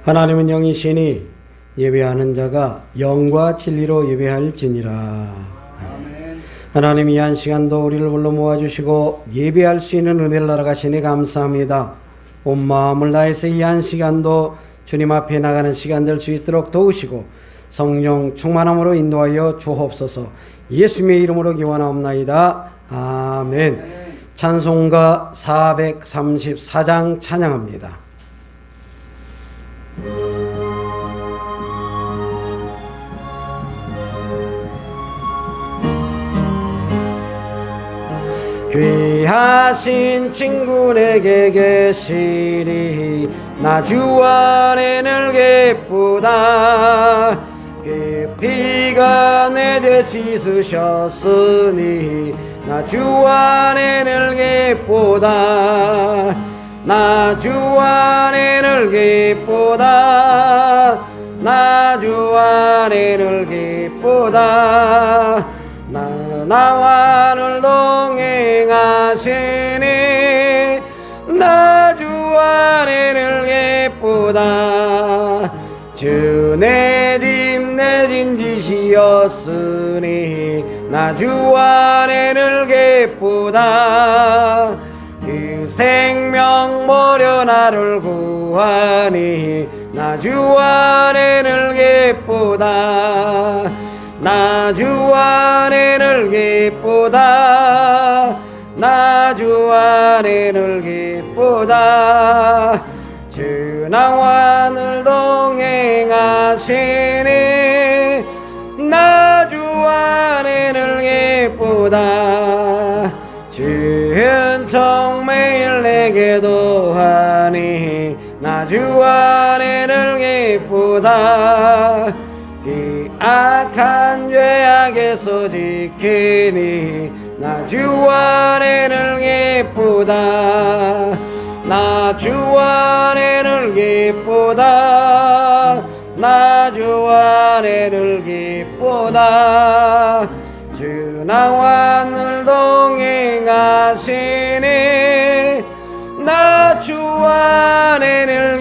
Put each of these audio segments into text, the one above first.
하나님은 영이시니 예배하는 자가 영과 진리로 예배할지니라. 하나님이 한 시간도 우리를 불러 모아주시고 예배할 수 있는 은혜를 날아가시니 감사합니다. 온 마음을 다해서 이 한 시간도 주님 앞에 나가는 시간 될 수 있도록 도우시고 성령 충만함으로 인도하여 주옵소서. 예수님의 이름으로 기원하옵나이다. 아멘. 찬송가 434장 찬양합니다. 귀하신 친구 내게 계시니 나 주 안에 늘 기쁘다. 깊이가 내 죄 씻으셨으니 나 주 안에 늘 기쁘다. 나 주 안에 늘 기쁘다. 나 주 안에 늘 기쁘다. 나와 늘 동행하시니 나 주 안에 늘 기쁘다. 주 내 집 내 진지시였으니 나 주 안에 늘 기쁘다. 그 생명 버려 나를 구하니 나 주 안에 늘 기쁘다. 나 주 안에 늘 기쁘다. 나 주 안에 늘 기쁘다. 주 나와 늘 동행하시니 나 주 안에 늘 기쁘다. 주 은총 매일 내게 도하니 나 주 안에 늘 기쁘다. 그 악한 죄악에서 지키니 나 주 안에 늘 기쁘다. 나 주 안에 늘 기쁘다. 나 주 안에 늘 기쁘다. 주 나와 늘 동행하시니 나 주 안에 늘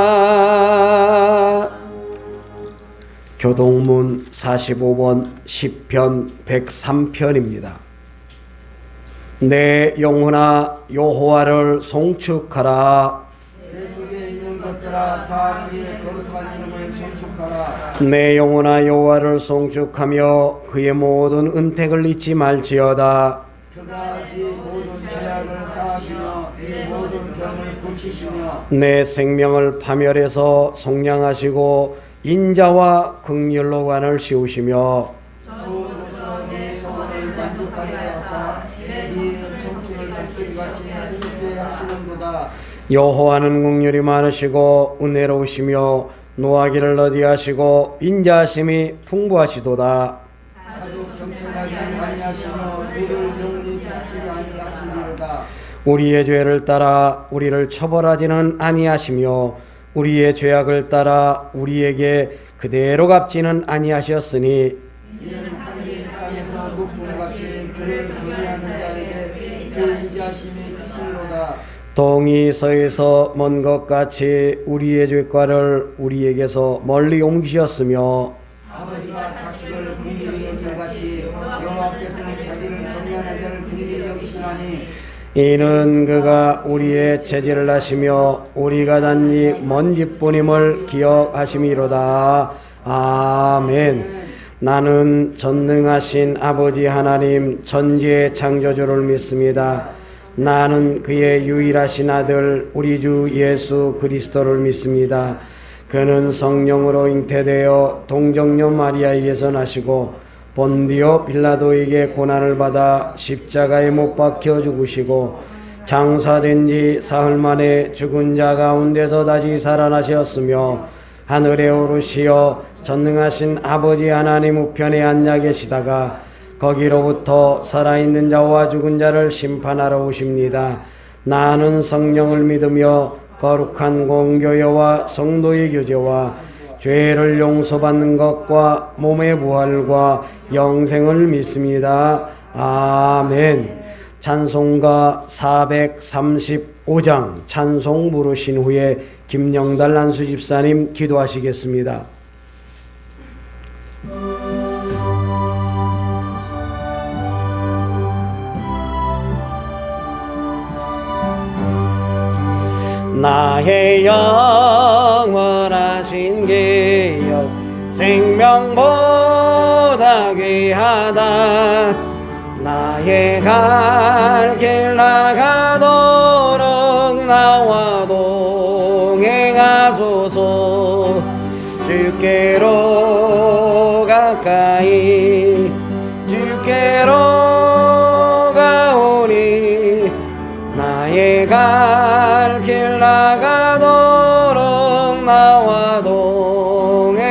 기쁘다. 교동문 45번 시편 103편입니다. 내 영혼아 여호와를 송축하라. 내 속에 있는 것들아 다 그의 거룩한 이름을 송축하라. 내 영혼아 여호와를 송축하며 그의 모든 은택을 잊지 말지어다. 그가 네 모든 죄악을 사하시며 네 모든 병을 고치시며 내 생명을 파멸해서 속량하시고 인자와 긍휼로 관을 씌우시며 주로서 내 소원을 만족하게 하사 네 청춘을 달빛같이 새롭게 하시는도다. 여호와는 긍휼이 많으시고 은혜로우시며 노하기를 더디하시고 인자하심이 풍부하시도다. 자주 경청하지 아니하시며 우리를 영원히 잡지 아니하시리로다. 우리의 죄를 따라 우리를 처벌하지는 아니하시며 우리의 죄악을 따라 우리에게 그대로 갚지는 아니하셨으니 이는 하늘이 땅에서 높음같이 그를 경외하는 자에게 그 인자하심이 크시로다. 동이 서에서 먼 것 같이 우리의 죄과를 우리에게서 멀리 옮기셨으며 아버지가 자식을 긍휼히 여김같이 여호와께서는 자기를 경외하는 자를 긍휼히 여기시나니 이는 그가 우리의 체질을 하시며 우리가 단지 먼지뿐임을 기억하심이로다. 아멘. 나는 전능하신 아버지 하나님 천지의 창조주를 믿습니다. 나는 그의 유일하신 아들 우리 주 예수 그리스도를 믿습니다. 그는 성령으로 잉태되어 동정녀 마리아에게서 나시고 본디오 빌라도에게 고난을 받아 십자가에 못 박혀 죽으시고 장사된 지 사흘 만에 죽은 자 가운데서 다시 살아나셨으며 하늘에 오르시어 전능하신 아버지 하나님 우편에 앉아 계시다가 거기로부터 살아있는 자와 죽은 자를 심판하러 오십니다. 나는 성령을 믿으며 거룩한 공교회와 성도의 교제와 죄를 용서받는 것과 몸의 부활과 영생을 믿습니다. 아멘. 찬송가 435장 찬송 부르신 후에 김영달 안수 집사님 기도하시겠습니다. 나의 영원하신 기업 생명보다 귀하다. 나의 갈 길 나가도록 나와 동행하소서. 주께로 가까이 주께로 가오니 나의 갈 길 나가도록 나와 동행하소서.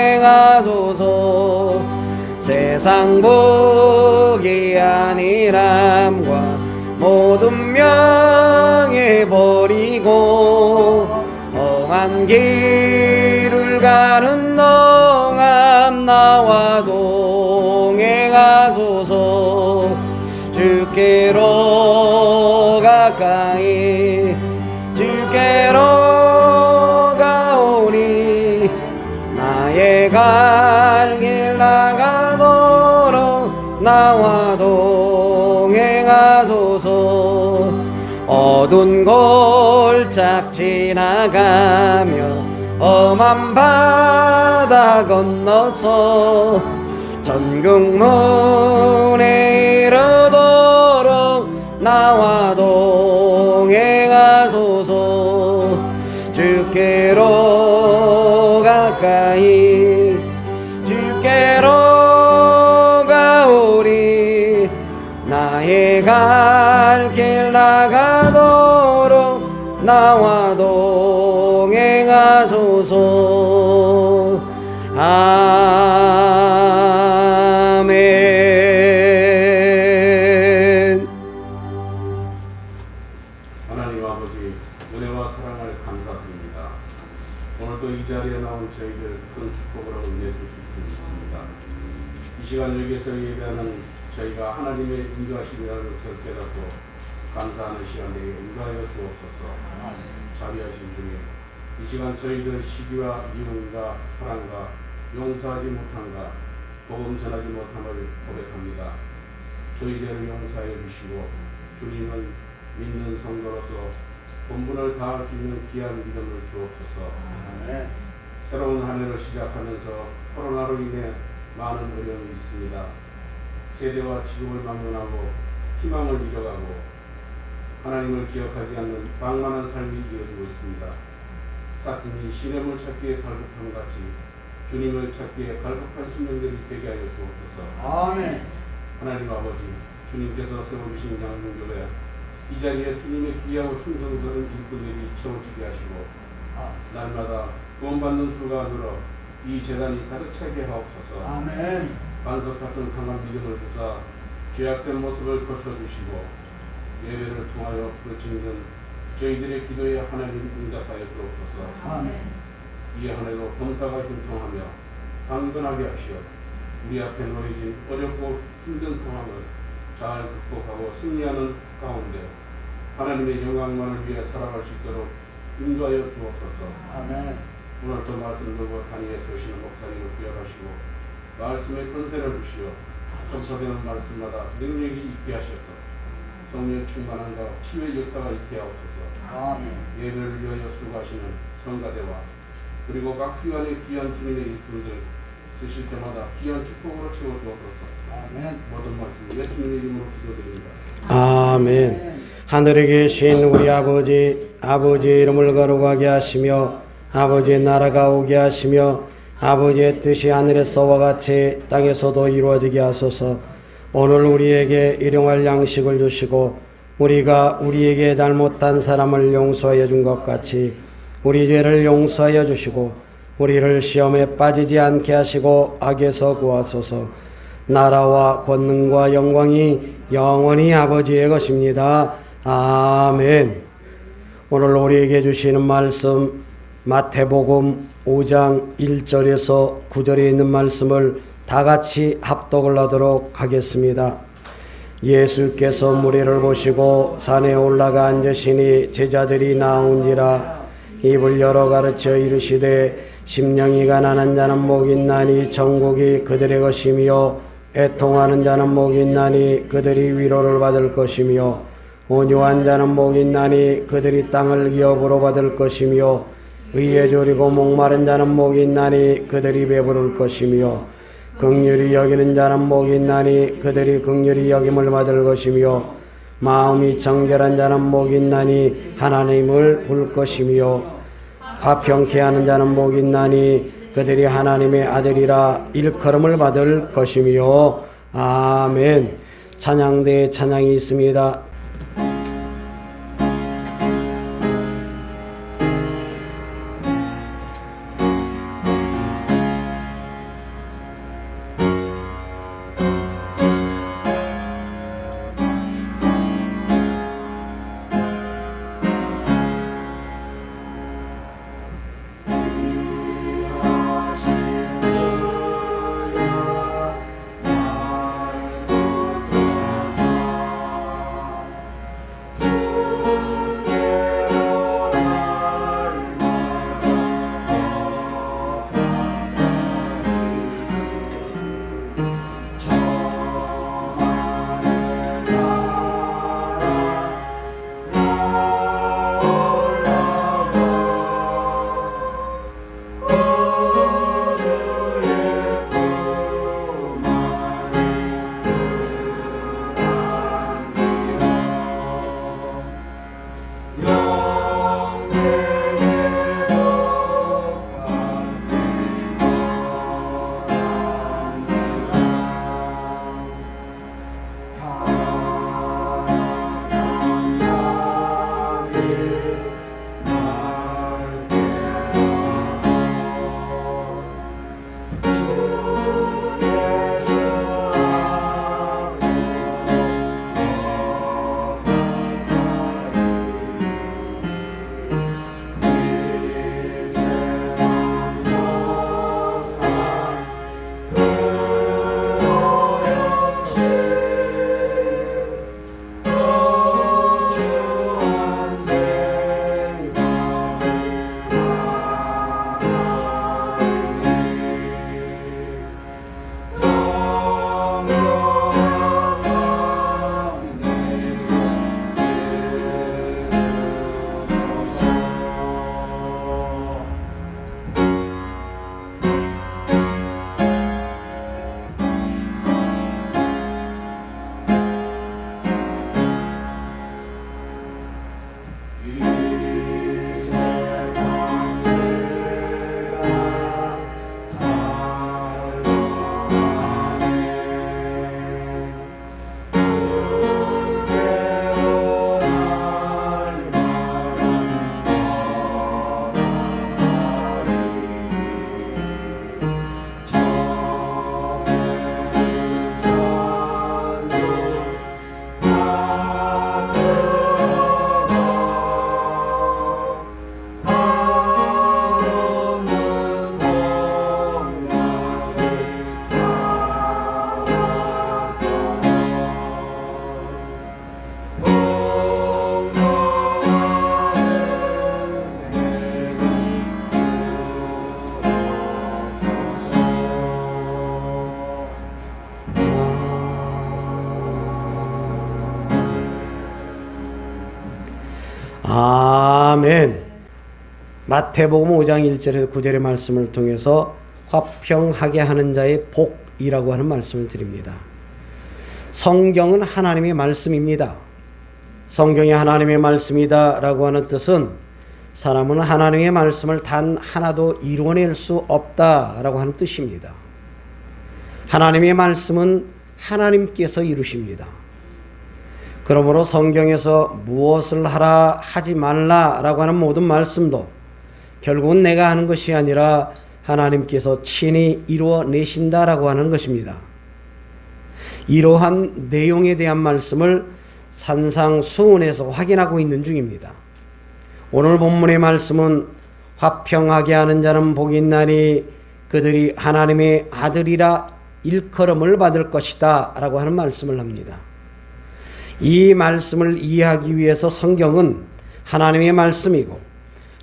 세상 복이 아니람과 모든 명예 버리고 험한 길을 가는 동안 나와 동행하소서. 주께로 가까이 주께로 가오니 나의 갈 길 나가도록 나와 동행하소서. 어두운 골짝 지나가며 험한 바다 건너서 전국문에 이르도록 나와 동행하소서. 주께로 가까이 주께로 가오리 나의 갈 길 나가도록 나와 동행하소서. 아멘. 하나님 아버지, 은혜와 사랑을 감사드립니다. 오늘도 이 자리에 나온 저희들 큰 축복으로 은혜 주실 수 있습니다. 이 시간 여기에서 예배하는 저희가 하나님의 인도하심이라는 것을 깨닫고 감사하는 시간에 인도하여 주옵소서. 자비하신 주님, 이 시간 저희들 시기와 미움과 사랑과 용서하지 못한가 복음 전하지 못함을 고백합니다. 저희들을 용서해 주시고 주님은 믿는 성도로서 본분을 다할 수 있는 귀한 믿음을 주옵소서. 새로운 한 해를 시작하면서 코로나로 인해 많은 어려움이 있습니다. 세대와 지금을 막론하고 희망을 잃어가고 하나님을 기억하지 않는 방만한 삶이 이어지고 있습니다. 사슴이 시냇물 찾기에 갈급함 같이 주님을 찾기에 갈급한 순명들이 되게 하여 주옵소서. 아멘. 하나님 아버지, 주님께서 세워주신 양궁교회 이 자리에 주님의 귀하고 충성스러운 일꾼들이 채워지게 하시고 날마다 구원받는 수가 늘어 이 재단이 가득 차게 하옵소서. 아멘. 반석 같은 강한 믿음을 주사 죄악된 모습을 고쳐주시고 예배를 통하여 부르짖는 저희들의 기도에 하나님 응답하여 주옵소서. 아멘. 이 한 해도 범사가 형통하며 강건하게 하시어 우리 앞에 놓여진 어렵고 힘든 상황을 잘 극복하고 승리하는 가운데 하나님의 영광만을 위해 살아갈 수 있도록 인도하여 주옵소서. 아멘. 오늘도 말씀 들고 단위에 서시는 목사님을 기억하시고 말씀의 권세를 주시어 선포되는 말씀마다 능력이 있게 하셔서 성령 충만함과 치유의 역사가 있게 하옵소서. 아멘. 예배를 위하여 수고하시는 성가대와 그리고 각 기관의 귀한 주님의 일꾼들 쓰실 때마다 귀한 축복으로 채워주옵소서. 아멘. 모든 말씀 예수님의 이름으로 기도드립니다. 아멘. 하늘에 계신 우리 아버지, 아버지의 이름을 거룩하게 하시며 아버지의 나라가 오게 하시며 아버지의 뜻이 하늘에서와 같이 땅에서도 이루어지게 하소서. 오늘 우리에게 일용할 양식을 주시고 우리가 우리에게 잘못한 사람을 용서하여 준 것 같이 우리 죄를 용서하여 주시고 우리를 시험에 빠지지 않게 하시고 악에서 구하소서. 나라와 권능과 영광이 영원히 아버지의 것입니다. 아멘. 오늘 우리에게 주시는 말씀 마태복음 5장 1절에서 9절에 있는 말씀을 다 같이 합독을 하도록 하겠습니다. 예수께서 무리를 보시고 산에 올라가 앉으시니 제자들이 나온지라. 입을 열어 가르쳐 이르시되 심령이 가난한 자는 복이 있나니 천국이 그들의 것이며 애통하는 자는 복이 있나니 그들이 위로를 받을 것이며 온유한 자는 복이 있나니 그들이 땅을 기업으로 받을 것이며 의에 졸이고 목마른 자는 복이 있나니 그들이 배부를 것이며 긍휼히 여기는 자는 복이 있나니 그들이 긍휼히 여김을 받을 것이며 마음이 정결한 자는 복이 있나니 하나님을 볼 것이며 화평케 하는 자는 복이 있나니 그들이 하나님의 아들이라 일컬음을 받을 것이며 아멘. 찬양대에 찬양이 있습니다. 아멘. 마태복음 5장 1절에서 9절의 말씀을 통해서 화평하게 하는 자의 복이라고 하는 말씀을 드립니다. 성경은 하나님의 말씀입니다. 성경이 하나님의 말씀이다 라고 하는 뜻은 사람은 하나님의 말씀을 단 하나도 이뤄낼 수 없다 라고 하는 뜻입니다. 하나님의 말씀은 하나님께서 이루십니다. 그러므로 성경에서 무엇을 하라 하지 말라 라고 하는 모든 말씀도 결국은 내가 하는 것이 아니라 하나님께서 친히 이루어내신다라고 하는 것입니다. 이러한 내용에 대한 말씀을 산상수훈에서 확인하고 있는 중입니다. 오늘 본문의 말씀은 화평하게 하는 자는 복이 있나니 그들이 하나님의 아들이라 일컬음을 받을 것이다 라고 하는 말씀을 합니다. 이 말씀을 이해하기 위해서 성경은 하나님의 말씀이고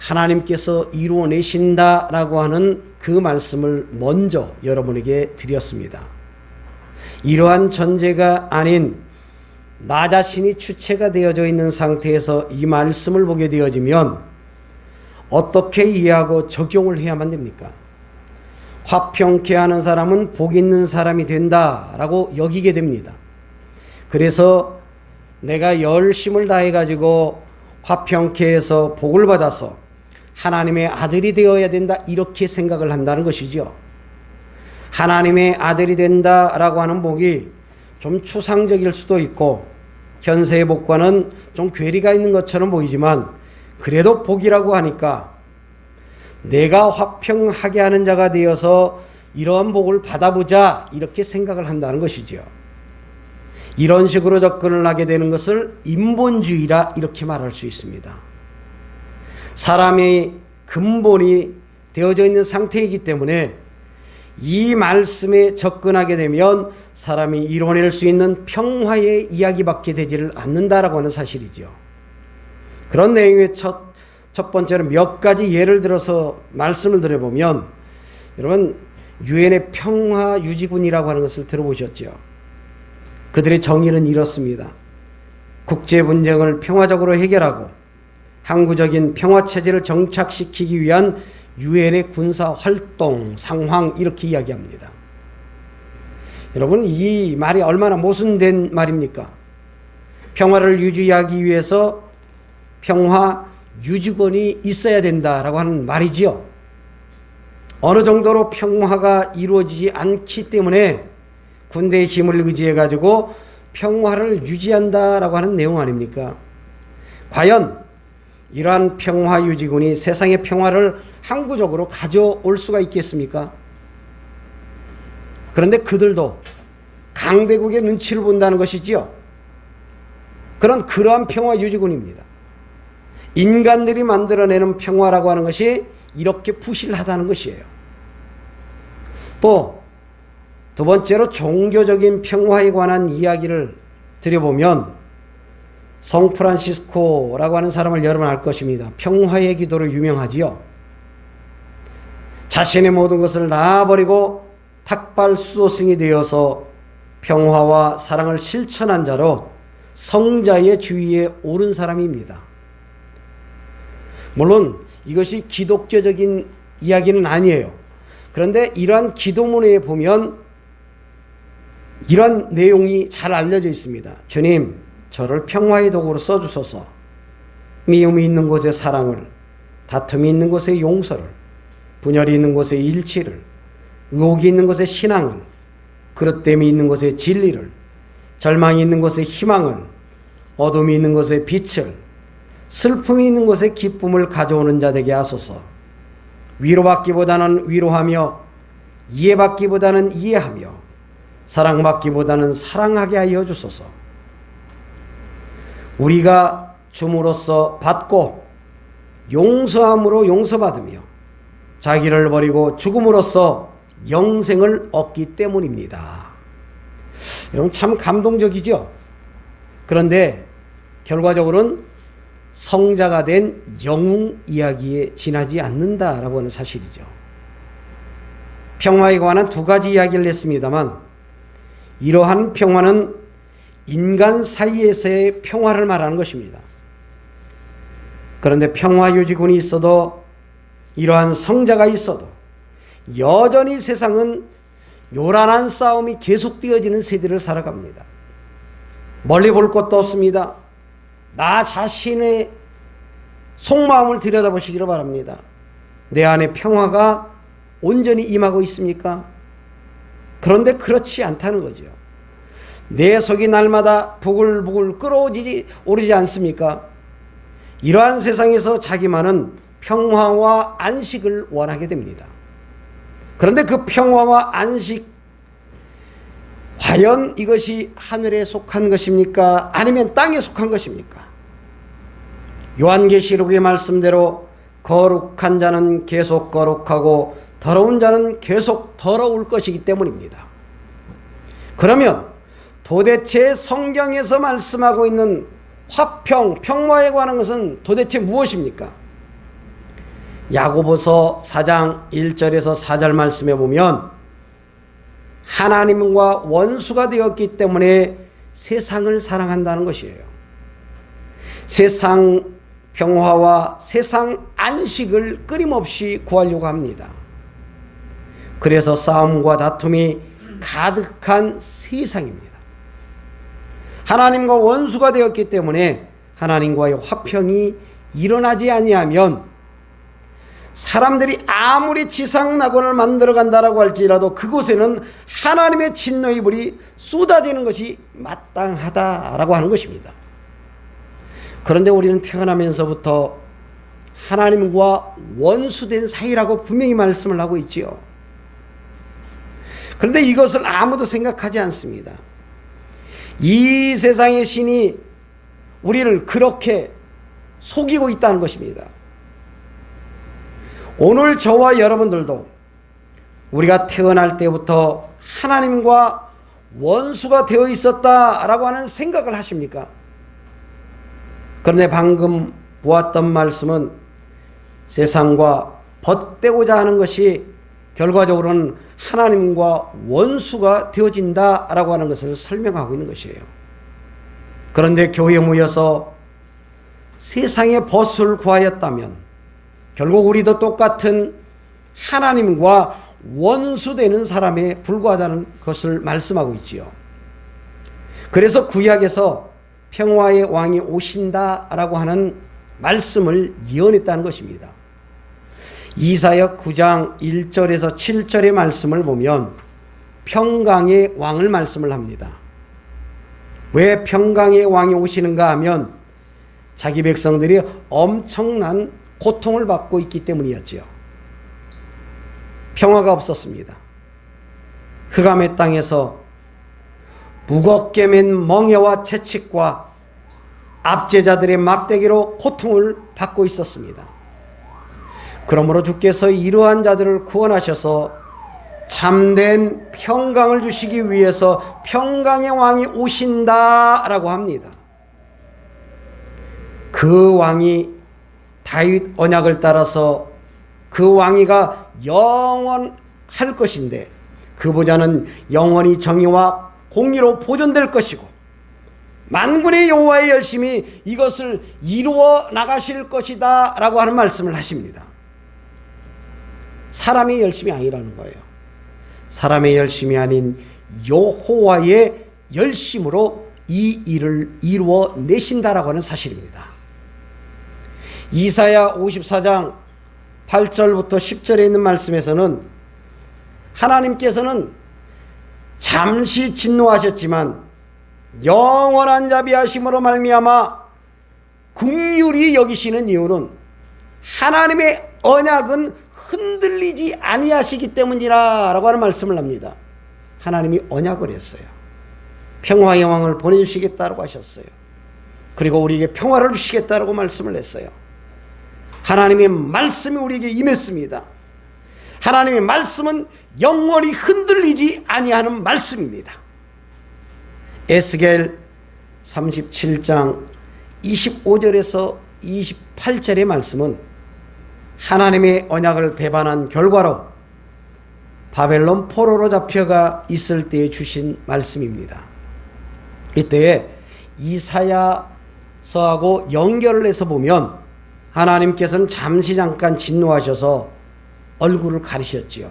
하나님께서 이루어내신다라고 하는 그 말씀을 먼저 여러분에게 드렸습니다. 이러한 전제가 아닌 나 자신이 주체가 되어져 있는 상태에서 이 말씀을 보게 되어지면 어떻게 이해하고 적용을 해야만 됩니까? 화평케 하는 사람은 복 있는 사람이 된다라고 여기게 됩니다. 그래서 내가 열심을 다해가지고 화평케 해서 복을 받아서 하나님의 아들이 되어야 된다, 이렇게 생각을 한다는 것이죠. 하나님의 아들이 된다라고 하는 복이 좀 추상적일 수도 있고 현세의 복과는 좀 괴리가 있는 것처럼 보이지만 그래도 복이라고 하니까 내가 화평하게 하는 자가 되어서 이러한 복을 받아보자, 이렇게 생각을 한다는 것이죠. 이런 식으로 접근을 하게 되는 것을 인본주의라 이렇게 말할 수 있습니다. 사람의 근본이 되어져 있는 상태이기 때문에 이 말씀에 접근하게 되면 사람이 이뤄낼 수 있는 평화의 이야기밖에 되지를 않는다라고 하는 사실이죠. 그런 내용의 첫 번째로 몇 가지 예를 들어서 말씀을 드려보면, 여러분 유엔의 평화유지군이라고 하는 것을 들어보셨죠? 그들의 정의는 이렇습니다. 국제 분쟁을 평화적으로 해결하고 항구적인 평화체제를 정착시키기 위한 유엔의 군사활동 상황, 이렇게 이야기합니다. 여러분 이 말이 얼마나 모순된 말입니까? 평화를 유지하기 위해서 평화유지군이 있어야 된다라고 하는 말이지요. 어느 정도로 평화가 이루어지지 않기 때문에 군대의 힘을 의지해 가지고 평화를 유지한다라고 하는 내용 아닙니까? 과연 이러한 평화유지군이 세상의 평화를 항구적으로 가져올 수가 있겠습니까? 그런데 그들도 강대국의 눈치를 본다는 것이지요. 그러한 평화유지군입니다. 인간들이 만들어내는 평화라고 하는 것이 이렇게 부실하다는 것이에요. 또 두 번째로 종교적인 평화에 관한 이야기를 드려보면 성프란시스코라고 하는 사람을 여러분 알 것입니다. 평화의 기도로 유명하지요. 자신의 모든 것을 놔버리고 탁발 수도승이 되어서 평화와 사랑을 실천한 자로 성자의 주위에 오른 사람입니다. 물론 이것이 기독교적인 이야기는 아니에요. 그런데 이러한 기도문에 보면 이런 내용이 잘 알려져 있습니다. 주님, 저를 평화의 도구로 써주소서. 미움이 있는 곳에 사랑을, 다툼이 있는 곳에 용서를, 분열이 있는 곳에 일치를, 의혹이 있는 곳에 신앙을, 그릇됨이 있는 곳에 진리를, 절망이 있는 곳에 희망을, 어둠이 있는 곳에 빛을, 슬픔이 있는 곳에 기쁨을 가져오는 자 되게 하소서. 위로받기보다는 위로하며 이해받기보다는 이해하며 사랑받기보다는 사랑하게 하여 주소서. 우리가 줌으로써 받고 용서함으로 용서받으며 자기를 버리고 죽음으로써 영생을 얻기 때문입니다. 여러분 참 감동적이죠? 그런데 결과적으로는 성자가 된 영웅 이야기에 지나지 않는다라고 하는 사실이죠. 평화에 관한 두 가지 이야기를 했습니다만 이러한 평화는 인간 사이에서의 평화를 말하는 것입니다. 그런데 평화유지군이 있어도 이러한 성자가 있어도 여전히 세상은 요란한 싸움이 계속되어지는 세대를 살아갑니다. 멀리 볼 것도 없습니다. 나 자신의 속마음을 들여다보시기를 바랍니다. 내 안에 평화가 온전히 임하고 있습니까? 그런데 그렇지 않다는 거죠. 내 속이 날마다 부글부글 끓어오르지 않습니까? 이러한 세상에서 자기만은 평화와 안식을 원하게 됩니다. 그런데 그 평화와 안식, 과연 이것이 하늘에 속한 것입니까? 아니면 땅에 속한 것입니까? 요한계시록의 말씀대로 거룩한 자는 계속 거룩하고 더러운 자는 계속 더러울 것이기 때문입니다. 그러면 도대체 성경에서 말씀하고 있는 화평, 평화에 관한 것은 도대체 무엇입니까? 야고보서 4장 1절에서 4절 말씀에 보면 하나님과 원수가 되었기 때문에 세상을 사랑한다는 것이에요. 세상 평화와 세상 안식을 끊임없이 구하려고 합니다. 그래서 싸움과 다툼이 가득한 세상입니다. 하나님과 원수가 되었기 때문에 하나님과의 화평이 일어나지 아니하면 사람들이 아무리 지상낙원을 만들어 간다라고 할지라도 그곳에는 하나님의 진노의 불이 쏟아지는 것이 마땅하다라고 하는 것입니다. 그런데 우리는 태어나면서부터 하나님과 원수된 사이라고 분명히 말씀을 하고 있지요. 그런데 이것을 아무도 생각하지 않습니다. 이 세상의 신이 우리를 그렇게 속이고 있다는 것입니다. 오늘 저와 여러분들도 우리가 태어날 때부터 하나님과 원수가 되어 있었다라고 하는 생각을 하십니까? 그런데 방금 보았던 말씀은 세상과 벗대고자 하는 것이 결과적으로는 하나님과 원수가 되어진다라고 하는 것을 설명하고 있는 것이에요. 그런데 교회에 모여서 세상의 벗을 구하였다면 결국 우리도 똑같은 하나님과 원수되는 사람에 불과하다는 것을 말씀하고 있지요. 그래서 구약에서 평화의 왕이 오신다라고 하는 말씀을 예언했다는 것입니다. 이사야 9장 1절에서 7절의 말씀을 보면 평강의 왕을 말씀을 합니다. 왜 평강의 왕이 오시는가 하면 자기 백성들이 엄청난 고통을 받고 있기 때문이었지요. 평화가 없었습니다. 흑암의 땅에서 무겁게 맨 멍에와 채찍과 압제자들의 막대기로 고통을 받고 있었습니다. 그러므로 주께서 이러한 자들을 구원하셔서 참된 평강을 주시기 위해서 평강의 왕이 오신다라고 합니다. 그 왕이 다윗 언약을 따라서 그 왕위가 영원할 것인데 그 보좌는 영원히 정의와 공의로 보존될 것이고 만군의 여호와의 열심히 이것을 이루어 나가실 것이다 라고 하는 말씀을 하십니다. 사람의 열심이 아니라는 거예요. 사람의 열심이 아닌 여호와의 열심으로 이 일을 이루어 내신다라고 하는 사실입니다. 이사야 54장 8절부터 10절에 있는 말씀에서는 하나님께서는 잠시 진노하셨지만 영원한 자비하심으로 말미암아 긍휼히 여기시는 이유는 하나님의 언약은 흔들리지 아니하시기 때문이라고 하는 말씀을 합니다. 하나님이 언약을 했어요. 평화의 왕을 보내주시겠다고 하셨어요. 그리고 우리에게 평화를 주시겠다고 말씀을 했어요. 하나님의 말씀이 우리에게 임했습니다. 하나님의 말씀은 영원히 흔들리지 아니하는 말씀입니다. 에스겔 37장 25절에서 28절의 말씀은 하나님의 언약을 배반한 결과로 바벨론 포로로 잡혀가 있을 때에 주신 말씀입니다. 이때에 이사야서하고 연결을 해서 보면 하나님께서는 잠시 잠깐 진노하셔서 얼굴을 가리셨지요.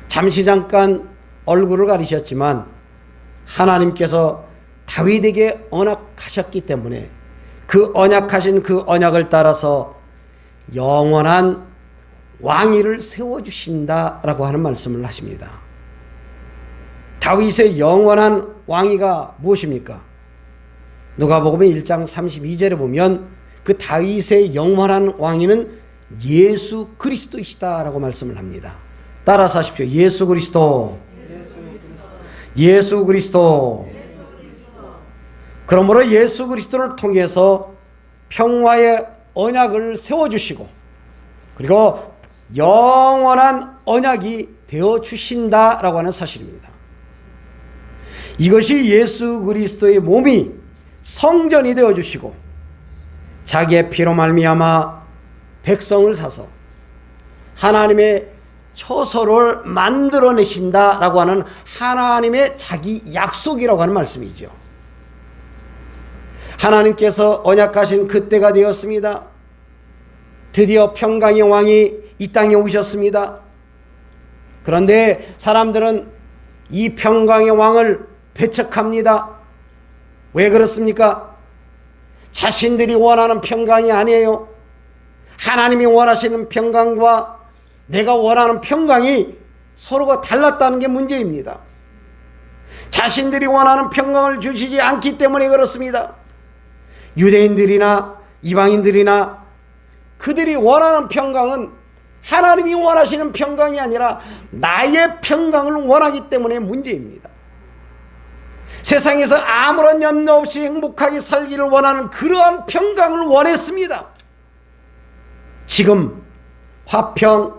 잠시 잠깐 얼굴을 가리셨지만 하나님께서 다윗에게 언약하셨기 때문에 그 언약하신 그 언약을 따라서 영원한 왕위를 세워주신다라고 하는 말씀을 하십니다. 다윗의 영원한 왕위가 무엇입니까? 누가복음 1장 32절에 보면 그 다윗의 영원한 왕위는 예수 그리스도이시다라고 말씀을 합니다. 따라서 하십시오. 예수 그리스도. 예수 그리스도. 그러므로 예수 그리스도를 통해서 평화의 언약을 세워주시고 그리고 영원한 언약이 되어주신다라고 하는 사실입니다. 이것이 예수 그리스도의 몸이 성전이 되어주시고 자기의 피로 말미암아 백성을 사서 하나님의 처소를 만들어내신다라고 하는 하나님의 자기 약속이라고 하는 말씀이죠. 하나님께서 언약하신 그때가 되었습니다. 드디어 평강의 왕이 이 땅에 오셨습니다. 그런데 사람들은 이 평강의 왕을 배척합니다. 왜 그렇습니까? 자신들이 원하는 평강이 아니에요. 하나님이 원하시는 평강과 내가 원하는 평강이 서로가 달랐다는 게 문제입니다. 자신들이 원하는 평강을 주시지 않기 때문에 그렇습니다. 유대인들이나 이방인들이나 그들이 원하는 평강은 하나님이 원하시는 평강이 아니라 나의 평강을 원하기 때문에 문제입니다. 세상에서 아무런 염려 없이 행복하게 살기를 원하는 그러한 평강을 원했습니다. 지금 화평,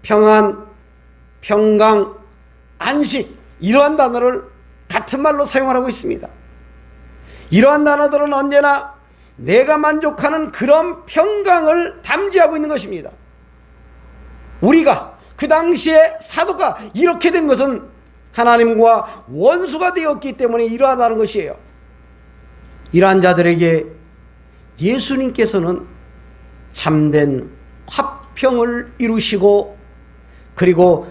평안, 평강, 안식 이러한 단어를 같은 말로 사용하고 있습니다. 이러한 단어들은 언제나 내가 만족하는 그런 평강을 담지하고 있는 것입니다. 우리가 그 당시에 사도가 이렇게 된 것은 하나님과 원수가 되었기 때문에 이러하다는 것이에요. 이러한 자들에게 예수님께서는 참된 화평을 이루시고 그리고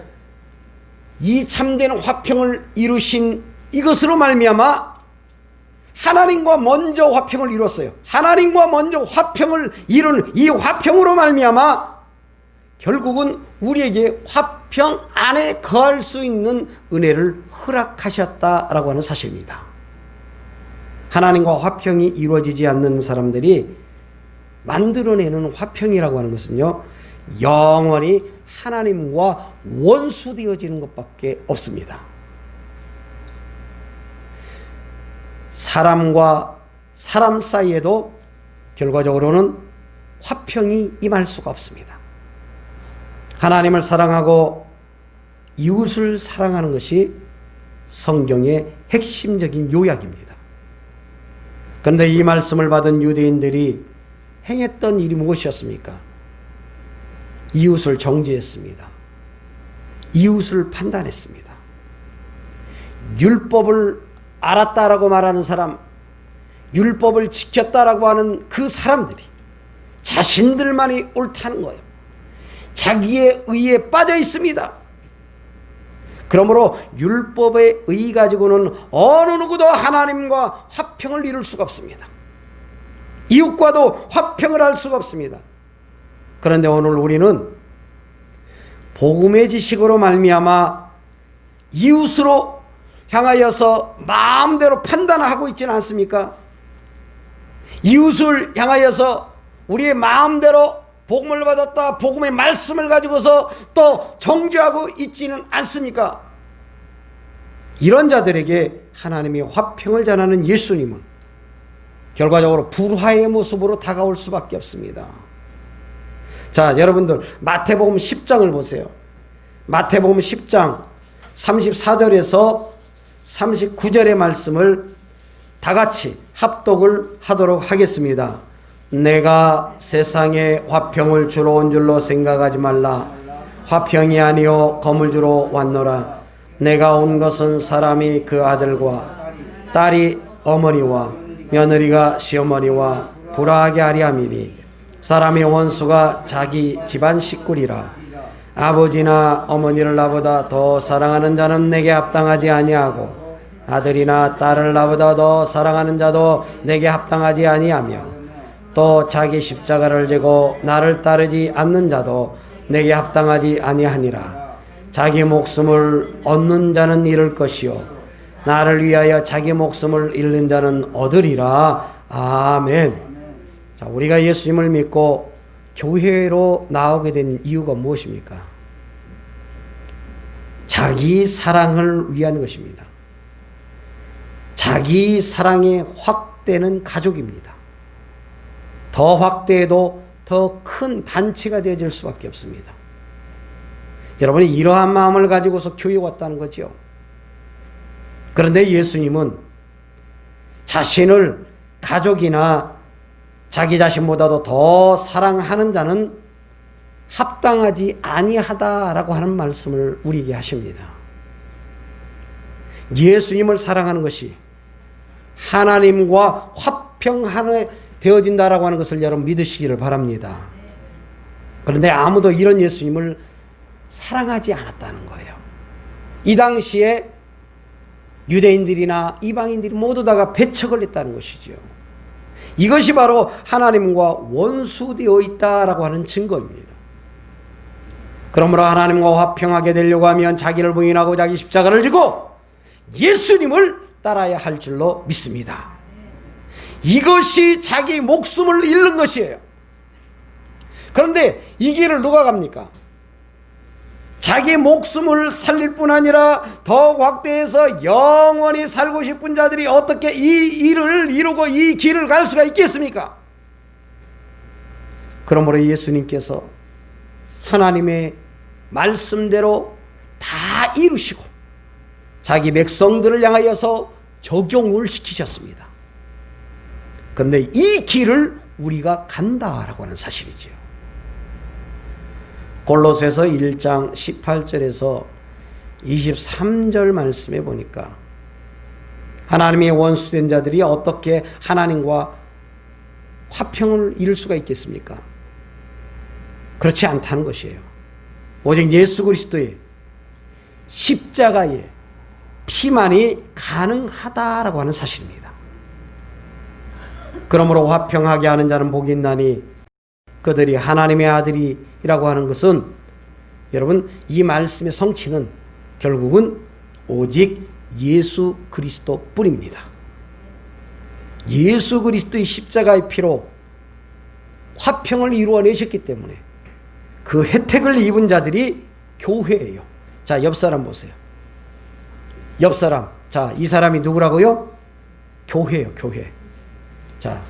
이 참된 화평을 이루신 이것으로 말미암아 하나님과 먼저 화평을 이뤘어요. 하나님과 먼저 화평을 이룬 이 화평으로 말미암아 결국은 우리에게 화평 안에 거할 수 있는 은혜를 허락하셨다라고 하는 사실입니다. 하나님과 화평이 이루어지지 않는 사람들이 만들어내는 화평이라고 하는 것은요, 영원히 하나님과 원수되어지는 것밖에 없습니다. 사람과 사람 사이에도 결과적으로는 화평이 임할 수가 없습니다. 하나님을 사랑하고 이웃을 사랑하는 것이 성경의 핵심적인 요약입니다. 그런데 이 말씀을 받은 유대인들이 행했던 일이 무엇이었습니까? 이웃을 정죄했습니다. 이웃을 판단했습니다. 율법을 알았다라고 말하는 사람, 율법을 지켰다라고 하는 그 사람들이 자신들만이 옳다는 거예요. 자기의 의에 빠져 있습니다. 그러므로 율법의 의 가지고는 어느 누구도 하나님과 화평을 이룰 수가 없습니다. 이웃과도 화평을 할 수가 없습니다. 그런데 오늘 우리는 복음의 지식으로 말미암아 이웃으로 향하여서 마음대로 판단하고 있지는 않습니까? 이웃을 향하여서 우리의 마음대로 복음을 받았다, 복음의 말씀을 가지고서 또 정죄하고 있지는 않습니까? 이런 자들에게 하나님이 화평을 전하는 예수님은 결과적으로 불화의 모습으로 다가올 수밖에 없습니다. 자, 여러분들 마태복음 10장을 보세요. 마태복음 10장 34절에서 39절의 말씀을 다 같이 합독을 하도록 하겠습니다. 내가 세상에 화평을 주러 온 줄로 생각하지 말라. 화평이 아니요 검을 주러 왔노라. 내가 온 것은 사람이 그 아들과 딸이 어머니와 며느리가 시어머니와 불화하게 하리 함이니 사람의 원수가 자기 집안 식구리라. 아버지나 어머니를 나보다 더 사랑하는 자는 내게 합당하지 아니하고 아들이나 딸을 나보다 더 사랑하는 자도 내게 합당하지 아니하며 또 자기 십자가를 지고 나를 따르지 않는 자도 내게 합당하지 아니하니라. 자기 목숨을 얻는 자는 잃을 것이요 나를 위하여 자기 목숨을 잃는 자는 얻으리라. 아멘. 자, 우리가 예수님을 믿고 교회로 나오게 된 이유가 무엇입니까? 자기 사랑을 위한 것입니다. 자기 사랑에 확대는 가족입니다. 더 확대해도 더 큰 단체가 되어질 수밖에 없습니다. 여러분이 이러한 마음을 가지고서 교회 왔다는 거죠. 그런데 예수님은 자신을 가족이나 자기 자신보다도 더 사랑하는 자는 합당하지 아니하다라고 하는 말씀을 우리에게 하십니다. 예수님을 사랑하는 것이 하나님과 화평하게 되어진다라고 하는 것을 여러분 믿으시기를 바랍니다. 그런데 아무도 이런 예수님을 사랑하지 않았다는 거예요. 이 당시에 유대인들이나 이방인들이 모두 다가 배척을 했다는 것이죠. 이것이 바로 하나님과 원수되어 있다라고 하는 증거입니다. 그러므로 하나님과 화평하게 되려고 하면 자기를 부인하고 자기 십자가를 지고 예수님을 따라야 할 줄로 믿습니다. 이것이 자기 목숨을 잃는 것이에요. 그런데 이 길을 누가 갑니까? 자기 목숨을 살릴 뿐 아니라 더 확대해서 영원히 살고 싶은 자들이 어떻게 이 일을 이루고 이 길을 갈 수가 있겠습니까? 그러므로 예수님께서 하나님의 말씀대로 다 이루시고 자기 백성들을 향하여서 적용을 시키셨습니다. 그런데 이 길을 우리가 간다라고 하는 사실이지요. 골로새서 1장 18절에서 23절 말씀에 보니까 하나님의 원수된 자들이 어떻게 하나님과 화평을 이룰 수가 있겠습니까? 그렇지 않다는 것이에요. 오직 예수 그리스도의 십자가의 피만이 가능하다라고 하는 사실입니다. 그러므로 화평하게 하는 자는 복이 있나니 그들이 하나님의 아들이라고 하는 것은 여러분 이 말씀의 성취는 결국은 오직 예수 그리스도 뿐입니다. 예수 그리스도의 십자가의 피로 화평을 이루어내셨기 때문에 그 혜택을 입은 자들이 교회예요. 자, 옆 사람 보세요. 옆 사람. 자, 이 사람이 누구라고요? 교회예요, 교회. 자,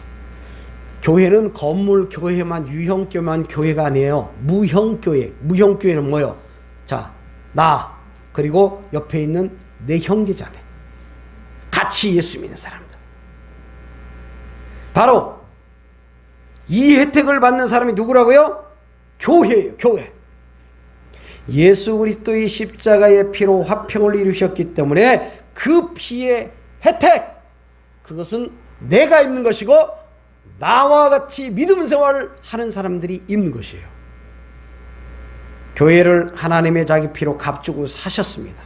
교회는 건물 교회만, 유형교회만 교회가 아니에요. 무형교회. 무형교회는 뭐요? 자, 나 그리고 옆에 있는 내 형제자매 같이 예수 믿는 사람들. 바로 이 혜택을 받는 사람이 누구라고요? 교회예요, 교회. 예수 그리스도의 십자가의 피로 화평을 이루셨기 때문에 그 피의 혜택, 그것은 내가 입는 것이고 나와 같이 믿음 생활을 하는 사람들이 입는 것이에요. 교회를 하나님의 자기 피로 값주고 사셨습니다.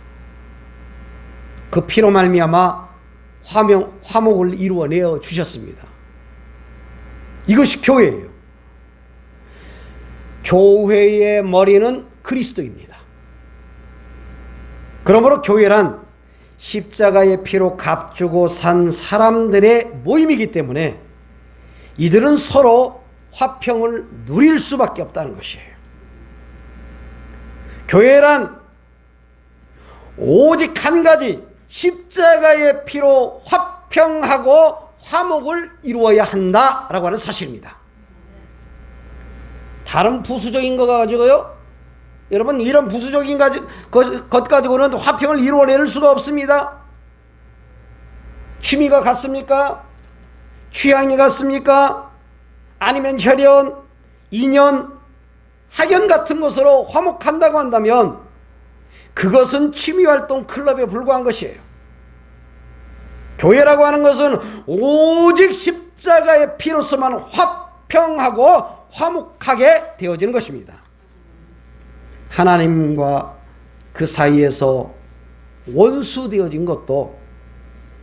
그 피로 말미암아 화목을 이루어내어 주셨습니다. 이것이 교회예요. 교회의 머리는 그리스도입니다. 그러므로 교회란 십자가의 피로 값주고 산 사람들의 모임이기 때문에 이들은 서로 화평을 누릴 수밖에 없다는 것이에요. 교회란 오직 한 가지 십자가의 피로 화평하고 화목을 이루어야 한다라고 하는 사실입니다. 다른 부수적인 거 가지고요, 여러분 이런 부수적인 것 가지고는 화평을 이루어낼 수가 없습니다. 취미가 같습니까? 취향이 같습니까? 아니면 혈연, 인연, 학연 같은 것으로 화목한다고 한다면 그것은 취미활동 클럽에 불과한 것이에요. 교회라고 하는 것은 오직 십자가의 피로서만 화평하고 화목하게 되어지는 것입니다. 하나님과 그 사이에서 원수되어진 것도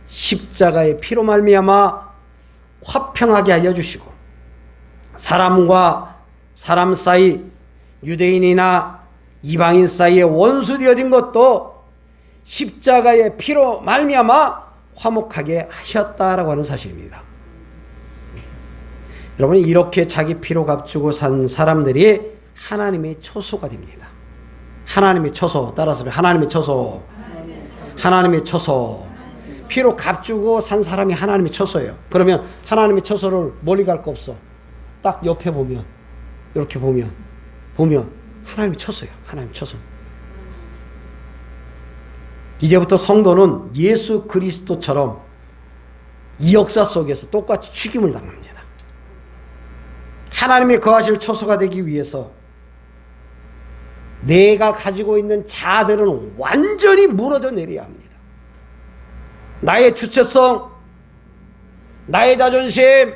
십자가의 피로 말미암아 화평하게 하여 주시고, 사람과 사람 사이, 유대인이나 이방인 사이에 원수되어진 것도 십자가의 피로 말미암아 화목하게 하셨다라고 하는 사실입니다. 여러분, 이렇게 자기 피로 값주고 산 사람들이 하나님의 처소가 됩니다. 하나님의 처소, 따라서 하나님의 처소, 하나님의 처소. 피로 값주고 산 사람이 하나님의 처소예요. 그러면 하나님의 처소를 멀리 갈 거 없어. 딱 옆에 보면, 이렇게 보면 하나님의 처소예요. 하나님의 처소. 이제부터 성도는 예수 그리스도처럼 이 역사 속에서 똑같이 죽임을 당합니다. 하나님의 거하실 처소가 되기 위해서 내가 가지고 있는 자아들은 완전히 무너져 내려야 합니다. 나의 주체성, 나의 자존심,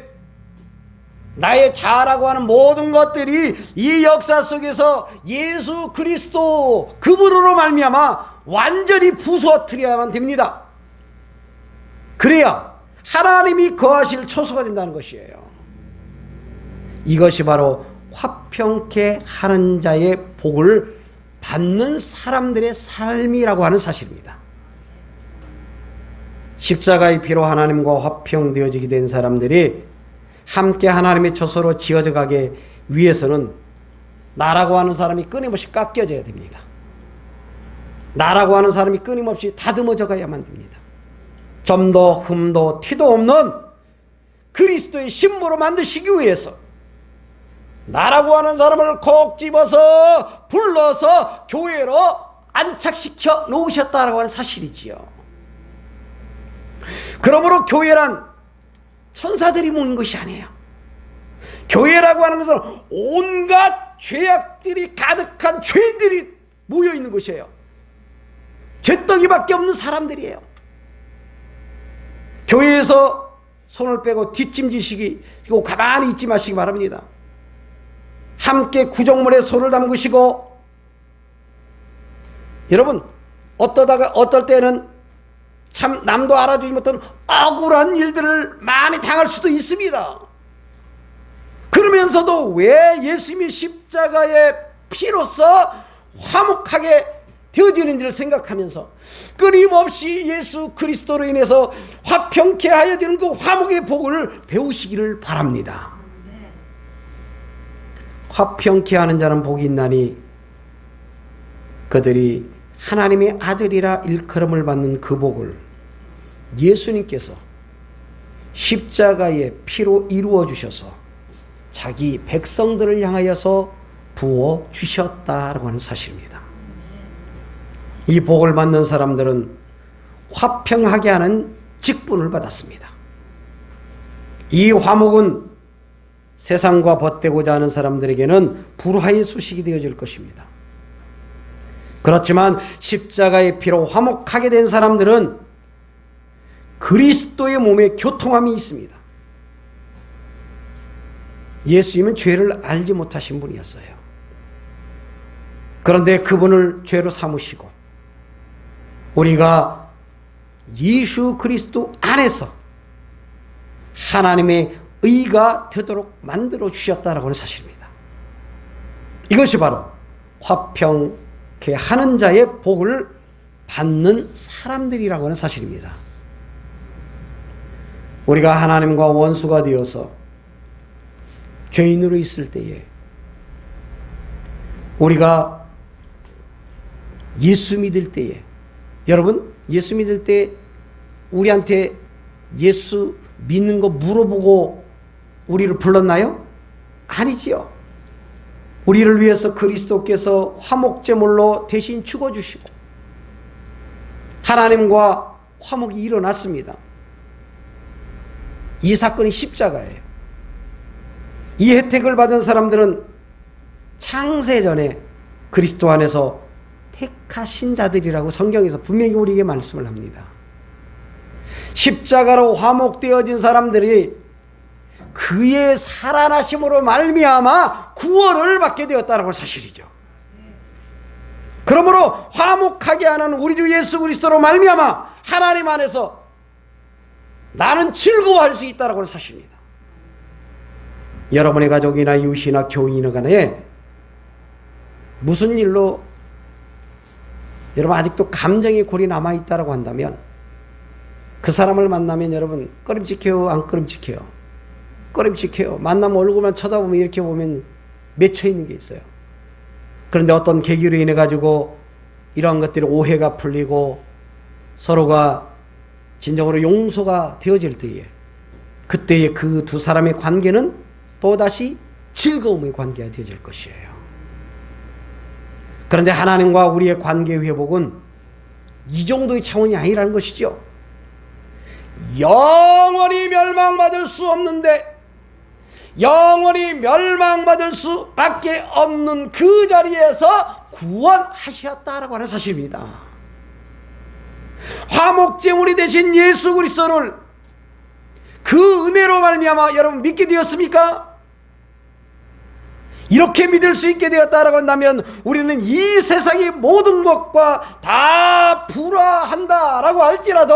나의 자아라고 하는 모든 것들이 이 역사 속에서 예수 그리스도 그분으로 말미암아 완전히 부서뜨려야만 됩니다. 그래야 하나님이 거하실 초소가 된다는 것이에요. 이것이 바로 화평케 하는 자의 복을 받는 사람들의 삶이라고 하는 사실입니다. 십자가의 피로 하나님과 화평되어지게 된 사람들이 함께 하나님의 처소로 지어져 가게 위해서는 나라고 하는 사람이 끊임없이 깎여져야 됩니다. 나라고 하는 사람이 끊임없이 다듬어져 가야만 됩니다. 점도 흠도 티도 없는 그리스도의 신부로 만드시기 위해서 나라고 하는 사람을 콕 집어서 불러서 교회로 안착시켜 놓으셨다라고 하는 사실이지요. 그러므로 교회란 천사들이 모인 것이 아니에요. 교회라고 하는 것은 온갖 죄악들이 가득한 죄인들이 모여 있는 것이에요. 죄덩이밖에 없는 사람들이에요. 교회에서 손을 빼고 뒷짐지시고 가만히 있지 마시기 바랍니다. 함께 구정물에 손을 담그시고, 여러분 어떨 때는 참 남도 알아주지 못한 억울한 일들을 많이 당할 수도 있습니다. 그러면서도 왜 예수님이 십자가의 피로서 화목하게 되어지는지를 생각하면서 끊임없이 예수 그리스도로 인해서 화평케 하여 되는 그 화목의 복을 배우시기를 바랍니다. 화평케 하는 자는 복이 있나니 그들이 하나님의 아들이라 일컬음을 받는 그 복을 예수님께서 십자가의 피로 이루어 주셔서 자기 백성들을 향하여서 부어 주셨다라고 하는 사실입니다. 이 복을 받는 사람들은 화평하게 하는 직분을 받았습니다. 이 화목은 세상과 벗대고자 하는 사람들에게는 불화의 소식이 되어질 것입니다. 그렇지만 십자가의 피로 화목하게 된 사람들은 그리스도의 몸에 교통함이 있습니다. 예수님은 죄를 알지 못하신 분이었어요. 그런데 그분을 죄로 삼으시고 우리가 예수 그리스도 안에서 하나님의 의가 되도록 만들어 주셨다라고 하는 사실입니다. 이것이 바로 화평케 하는 자의 복을 받는 사람들이라고 하는 사실입니다. 우리가 하나님과 원수가 되어서 죄인으로 있을 때에 우리가 예수 믿을 때에, 여러분 예수 믿을 때 우리한테 예수 믿는 거 물어보고 우리를 불렀나요? 아니지요. 우리를 위해서 그리스도께서 화목제물로 대신 죽어주시고 하나님과 화목이 일어났습니다. 이 사건이 십자가예요. 이 혜택을 받은 사람들은 창세전에 그리스도 안에서 택하신 자들이라고 성경에서 분명히 우리에게 말씀을 합니다. 십자가로 화목되어진 사람들이 그의 살아나심으로 말미암아 구원을 받게 되었다는 사실이죠. 그러므로 화목하게 하는 우리 주 예수 그리스도로 말미암아 하나님 안에서 나는 즐거워할 수 있다는 하는 사실입니다. 여러분의 가족이나 이웃이나 교인이나 간에 무슨 일로 여러분 아직도 감정의 골이 남아있다고 한다면 그 사람을 만나면 여러분 꺼림칙해요? 안 꺼림칙해요? 꺼림칙해요. 만나면 얼굴만 쳐다보면 이렇게 보면 맺혀 있는 게 있어요. 그런데 어떤 계기로 인해 가지고 이러한 것들이 오해가 풀리고 서로가 진정으로 용서가 되어질 때에 그때의 그 두 사람의 관계는 또다시 즐거움의 관계가 되어질 것이에요. 그런데 하나님과 우리의 관계 회복은 이 정도의 차원이 아니라는 것이죠. 영원히 멸망받을 수 없는데 영원히 멸망받을 수밖에 없는 그 자리에서 구원하셨다라고 하는 사실입니다. 화목제물이 되신 예수 그리스도를 그 은혜로 말미암아 여러분 믿게 되었습니까? 이렇게 믿을 수 있게 되었다라고 한다면 우리는 이 세상의 모든 것과 다 불화한다라고 할지라도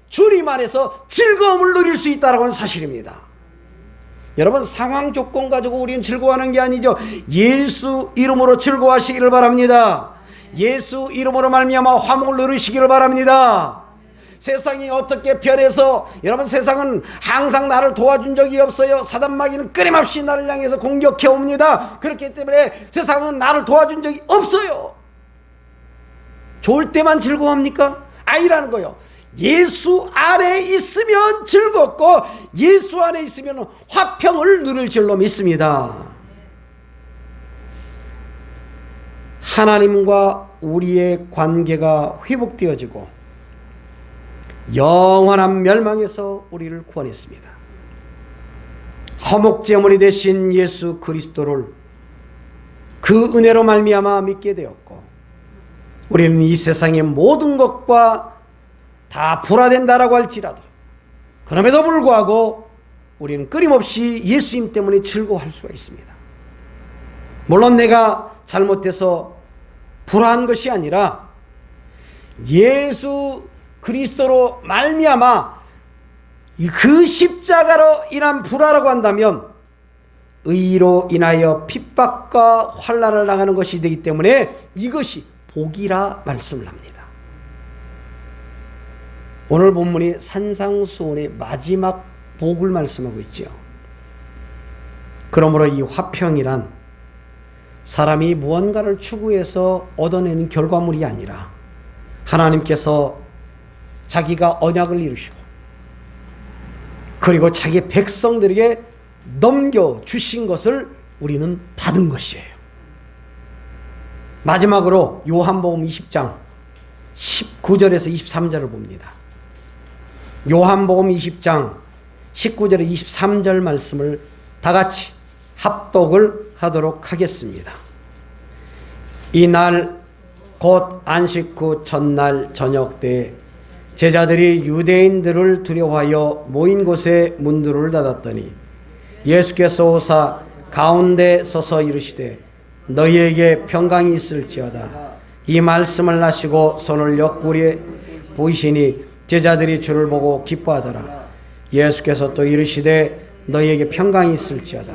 주님 안에서 즐거움을 누릴 수 있다라고 하는 사실입니다. 여러분, 상황 조건 가지고 우리는 즐거워하는 게 아니죠. 예수 이름으로 즐거워하시기를 바랍니다. 예수 이름으로 말미암아 화목을 누리시기를 바랍니다. 세상이 어떻게 변해서, 여러분, 세상은 항상 나를 도와준 적이 없어요. 사단마귀는 끊임없이 나를 향해서 공격해 옵니다. 그렇기 때문에 세상은 나를 도와준 적이 없어요. 좋을 때만 즐거워합니까? 아니라는 거예요. 예수 안에 있으면 즐겁고 예수 안에 있으면 화평을 누릴 줄로 믿습니다. 하나님과 우리의 관계가 회복되어지고 영원한 멸망에서 우리를 구원했습니다. 화목제물이 되신 예수 그리스도를 그 은혜로 말미암아 믿게 되었고 우리는 이 세상의 모든 것과 다 불화된다라고 할지라도 그럼에도 불구하고 우리는 끊임없이 예수님 때문에 즐거워할 수가 있습니다. 물론 내가 잘못해서 불화한 것이 아니라 예수 그리스도로 말미암아 그 십자가로 인한 불화라고 한다면 의로 인하여 핍박과 환난을 당하는 것이 되기 때문에 이것이 복이라 말씀을 합니다. 오늘 본문이 산상수훈의 마지막 복을 말씀하고 있죠. 그러므로 이 화평이란 사람이 무언가를 추구해서 얻어내는 결과물이 아니라 하나님께서 자기가 언약을 이루시고 그리고 자기 백성들에게 넘겨주신 것을 우리는 받은 것이에요. 마지막으로 요한복음 20장 19절에서 23절을 봅니다. 요한복음 20장 19절에 23절 말씀을 다 같이 합독을 하도록 하겠습니다. 이날 곧 안식 후 첫날 저녁 때 제자들이 유대인들을 두려워하여 모인 곳에 문들을 닫았더니 예수께서 오사 가운데 서서 이르시되 너희에게 평강이 있을지어다. 이 말씀을 하시고 손을 옆구리에 보이시니 제자들이 주를 보고 기뻐하더라. 예수께서 또 이르시되 너희에게 평강이 있을지어다.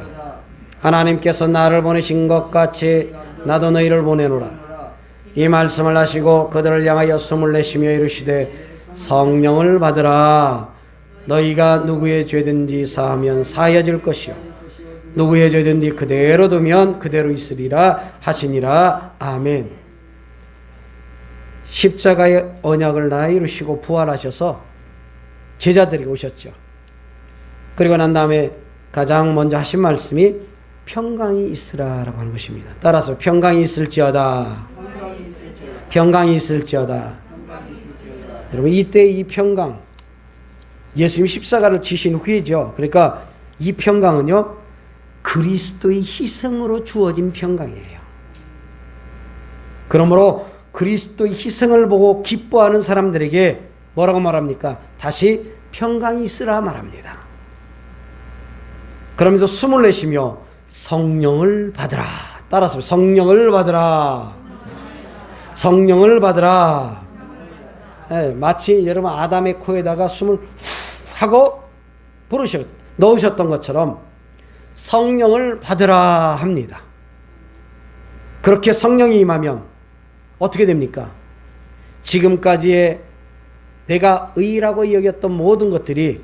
하나님께서 나를 보내신 것 같이 나도 너희를 보내노라. 이 말씀을 하시고 그들을 향하여 숨을 내쉬며 이르시되 성령을 받으라. 너희가 누구의 죄든지 사하면 사하여질 것이요 누구의 죄든지 그대로 두면 그대로 있으리라 하시니라. 아멘. 십자가의 언약을 다 이루시고 부활하셔서 제자들이 오셨죠. 그리고 난 다음에 가장 먼저 하신 말씀이 평강이 있으라라고 하는 것입니다. 따라서 평강이 있을지어다. 평강이 있을지어다. 여러분, 이때 이 평강, 예수님이 십자가를 지신 후이죠. 그러니까 이 평강은요, 그리스도의 희생으로 주어진 평강이에요. 그러므로 그리스도의 희생을 보고 기뻐하는 사람들에게 뭐라고 말합니까? 다시 평강이 있으라 말합니다. 그러면서 숨을 내쉬며 성령을 받으라. 따라서 성령을 받으라. 성령을 받으라. 네, 마치 여러분 아담의 코에다가 숨을 후 하고 넣으셨던 것처럼 성령을 받으라 합니다. 그렇게 성령이 임하면 어떻게 됩니까? 지금까지의 내가 의라고 여겼던 모든 것들이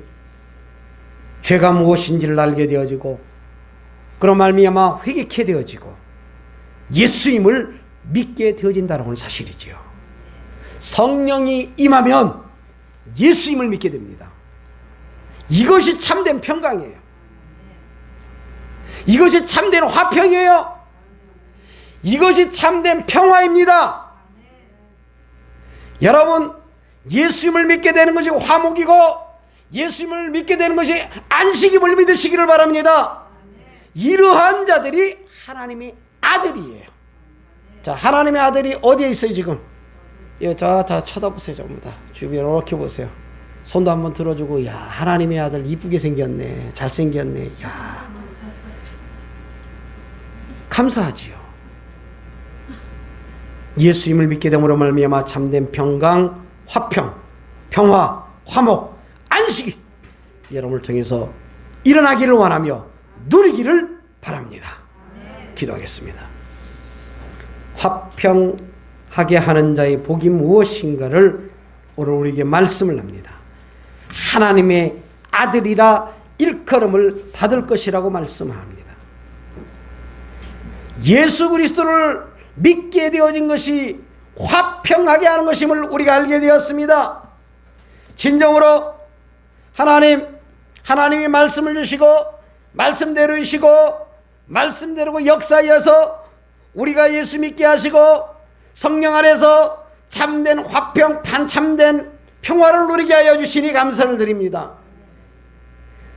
죄가 무엇인지를 알게 되어지고 그런 말미암아 회개케 되어지고 예수님을 믿게 되어진다는 사실이지요. 성령이 임하면 예수님을 믿게 됩니다. 이것이 참된 평강이에요. 이것이 참된 화평이에요. 이것이 참된 평화입니다. 여러분, 예수님을 믿게 되는 것이 화목이고 예수님을 믿게 되는 것이 안식임을 믿으시기를 바랍니다. 이러한 자들이 하나님의 아들이에요. 자, 하나님의 아들이 어디에 있어요 지금? 자 쳐다보세요. 전부 다 주변 이렇게 보세요. 손도 한번 들어주고, 야, 하나님의 아들 이쁘게 생겼네, 잘생겼네. 야, 감사하지요. 예수님을 믿게 됨으로 말미암아 참된 평강, 화평, 평화, 화목, 안식이 여러분을 통해서 일어나기를 원하며 누리기를 바랍니다. 기도하겠습니다. 화평하게 하는 자의 복이 무엇인가를 오늘 우리에게 말씀을 합니다. 하나님의 아들이라 일컬음을 받을 것이라고 말씀합니다. 예수 그리스도를 믿게 되어진 것이 화평하게 하는 것임을 우리가 알게 되었습니다. 진정으로 하나님이 말씀을 주시고 말씀대로 이시고 말씀대로 역사하여서 우리가 예수 믿게 하시고 성령 안에서 참된 화평, 반참된 평화를 누리게 하여 주시니 감사를 드립니다.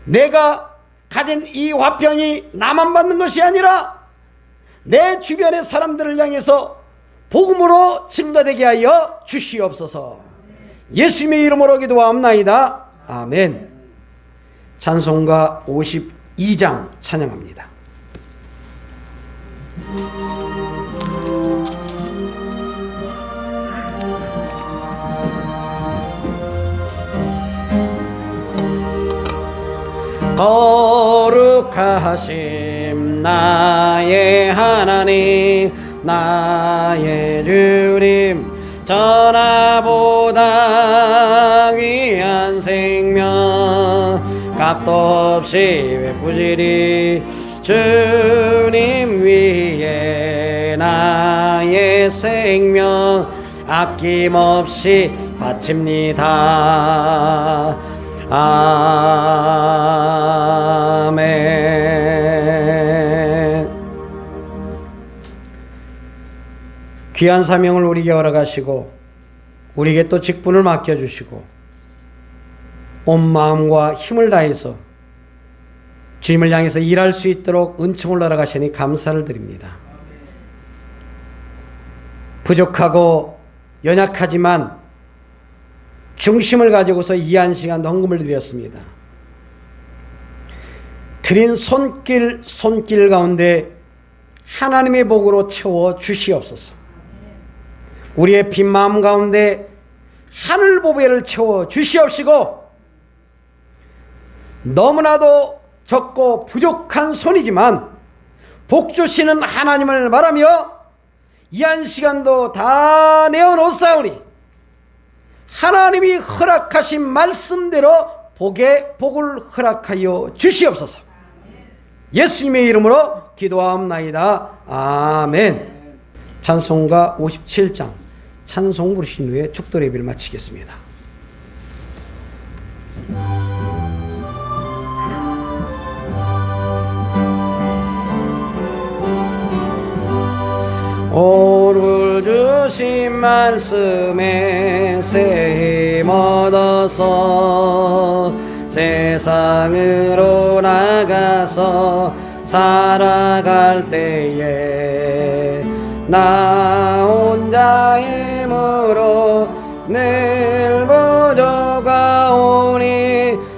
내가 가진 이 화평이 나만 받는 것이 아니라 내 주변의 사람들을 향해서 복음으로 증거되게 하여 주시옵소서. 예수님의 이름으로 기도하옵나이다. 아멘. 찬송가 52장 찬양합니다. 거룩하심 나의 하나님, 나의 주님, 전하보다 귀한 생명 값도 없이 베푸시리 주님 위에 나의 생명 아낌없이 바칩니다. 아멘. 귀한 사명을 우리에게 허락하시고 우리에게 또 직분을 맡겨주시고 온 마음과 힘을 다해서 주님을 향해서 일할 수 있도록 은총을 허락하시니 감사를 드립니다. 부족하고 연약하지만 중심을 가지고서 이 한 시간 헌금을 드렸습니다. 드린 손길 가운데 하나님의 복으로 채워 주시옵소서. 우리의 빈 마음 가운데 하늘 보배를 채워 주시옵시고 너무나도 적고 부족한 손이지만 복 주시는 하나님을 바라며 이 한 시간도 다 내어놓사오니 하나님이 허락하신 말씀대로 복을 허락하여 주시옵소서. 예수님의 이름으로 기도하옵나이다. 아멘. 찬송가 57장 찬송 부르신 후에 축도 예배를 마치겠습니다. 오늘 주신 말씀에 새 힘 얻어서 세상으로 나가서 살아갈 때에 나 혼자 힘으로 늘 부족하오니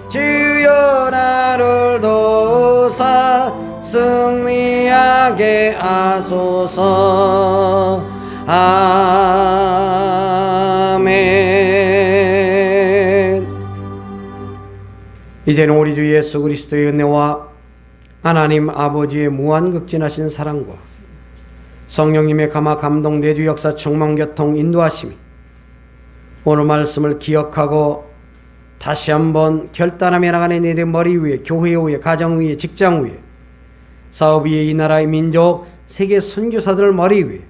주여 나를 도우사 승리하게 하소서. 아멘. 이제는 우리 주 예수 그리스도의 은혜와 하나님 아버지의 무한극진하신 사랑과 성령님의 감화 감동 내주 역사 충만 교통 인도하심이 오늘 말씀을 기억하고 다시 한번 결단하며 나가는 내 머리 위에, 교회 위에, 가정 위에, 직장 위에, 사업 위에, 이 나라의 민족, 세계 선교사들 머리 위에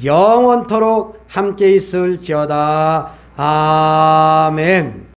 영원토록 함께 있을지어다. 아멘.